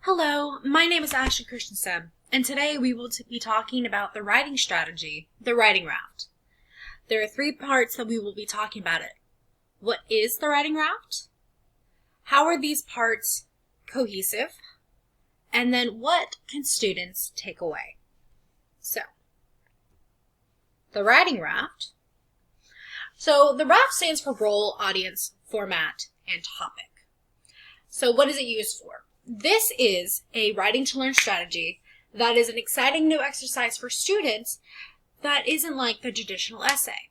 Hello, my name is Ashley Christensen, and today we will be talking about the writing strategy, the writing raft. There are three parts that we will be talking about it. What is the writing raft? How are these parts cohesive? And then what can students take away? So, the writing raft. So, the raft stands for role, audience, format, and topic. So, what is it used for? This is a writing to learn strategy that is an exciting new exercise for students that isn't like the traditional essay.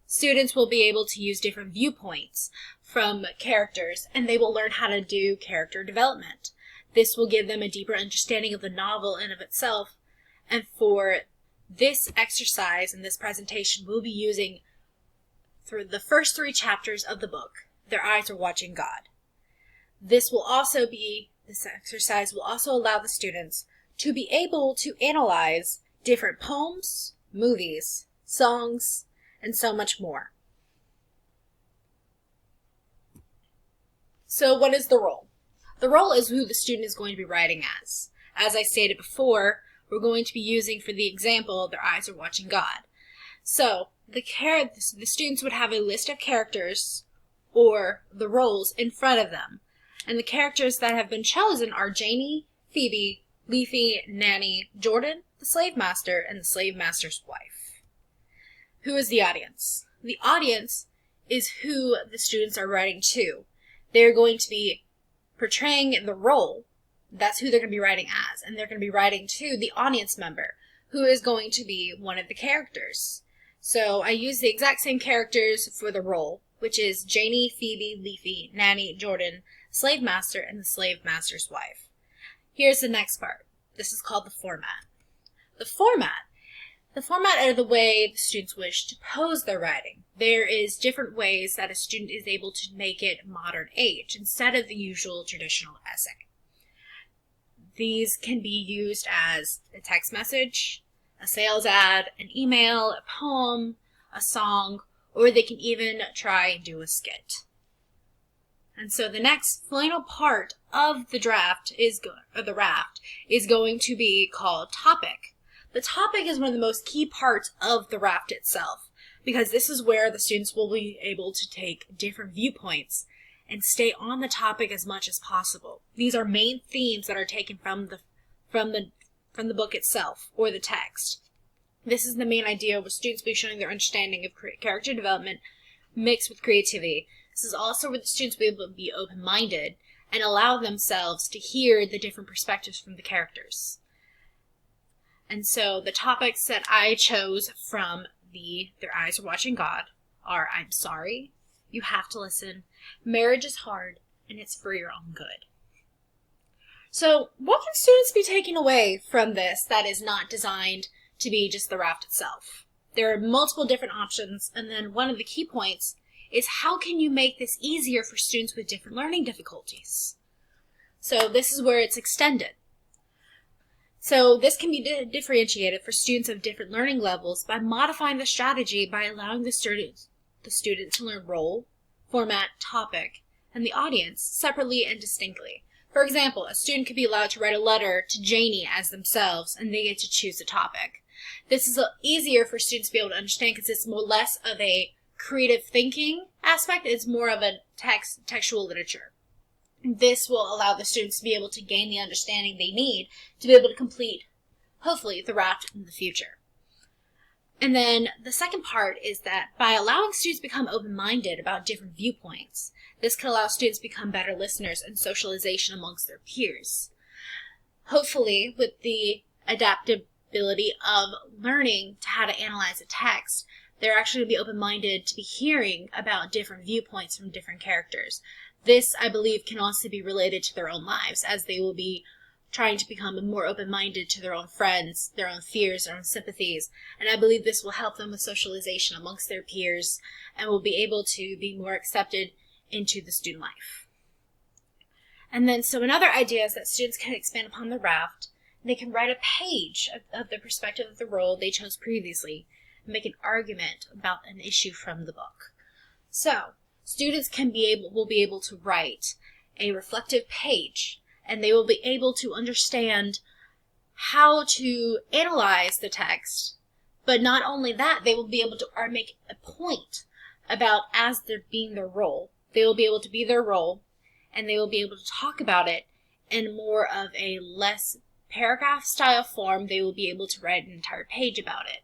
Students will be able to use different viewpoints from characters, and they will learn how to do character development. This will give them a deeper understanding of the novel in of itself, and for this exercise and this presentation, we'll be using through the first 3 chapters of the book, Their Eyes Are Watching God. This exercise will also allow the students to be able to analyze different poems, movies, songs, and so much more. So what is the role? The role is who the student is going to be writing as. As I stated before, we're going to be using for the example, Their Eyes Are Watching God. So the students would have a list of characters or the roles in front of them. And the characters that have been chosen are Janie, Phoebe, Leafy, Nanny, Jordan, the slave master, and the slave master's wife. Who is the audience? The audience is who the students are writing to. They're going to be portraying the role. That's who they're going to be writing as. And they're going to be writing to the audience member, who is going to be one of the characters. So I use the exact same characters for the role, which is Janie, Phoebe, Leafy, Nanny, Jordan, slave master, and the slave master's wife. Here's the next part. This is called the format. The format are the way the students wish to pose their writing. There is different ways that a student is able to make it modern age instead of the usual traditional essay. These can be used as a text message, a sales ad, an email, a poem, a song, or they can even try and do a skit. And so the next final part of the raft is going to be called topic. The topic is one of the most key parts of the raft itself, because this is where the students will be able to take different viewpoints and stay on the topic as much as possible. These are main themes that are taken from the book itself or the text. This is the main idea where students will be showing their understanding of character development mixed with creativity. This is also where the students will be able to be open-minded and allow themselves to hear the different perspectives from the characters. And so the topics that I chose from Their Eyes Are Watching God are I'm sorry, you have to listen, marriage is hard, and it's for your own good. So what can students be taking away from this that is not designed to be just the raft itself? There are multiple different options, and then one of the key points is how can you make this easier for students with different learning difficulties? So this is where it's extended. So this can be differentiated for students of different learning levels by modifying the strategy by allowing the student to learn role, format, topic, and the audience separately and distinctly. For example, a student could be allowed to write a letter to Janie as themselves, and they get to choose the topic. This is easier for students to be able to understand because it's less of a creative thinking aspect. It's more of a textual literature. This will allow the students to be able to gain the understanding they need to be able to complete, hopefully, the raft in the future. And then the second part is that by allowing students to become open-minded about different viewpoints, this can allow students to become better listeners and socialization amongst their peers. Hopefully, with the adaptability of learning to how to analyze a text, they're actually going to be open-minded to be hearing about different viewpoints from different characters. This, I believe, can also be related to their own lives, as they will be trying to become more open-minded to their own friends, their own fears, their own sympathies. And I believe this will help them with socialization amongst their peers and will be able to be more accepted into the student life. And then, so another idea is that students can expand upon the raft. They can write a page of the perspective of the role they chose previously, make an argument about an issue from the book. So, students will be able to write a reflective page and they will be able to understand how to analyze the text. But not only that, they will be able to make a point about as they're being their role. They will be able to be their role, and they will be able to talk about it in more of a less paragraph style form. They will be able to write an entire page about it.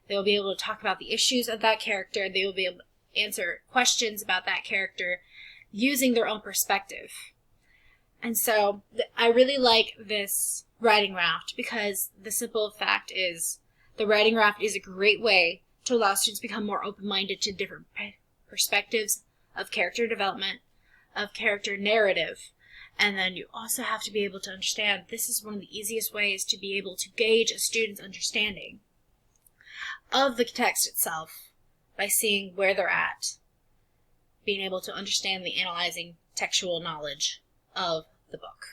They will be able to talk about the issues of that character. They will be able to answer questions about that character using their own perspective. And so I really like this writing raft because the simple fact is the writing raft is a great way to allow students to become more open-minded to different perspectives of character development, of character narrative. And then you also have to be able to understand this is one of the easiest ways to be able to gauge a student's understanding of the text itself by seeing where they're at, being able to understand the analyzing textual knowledge of the book.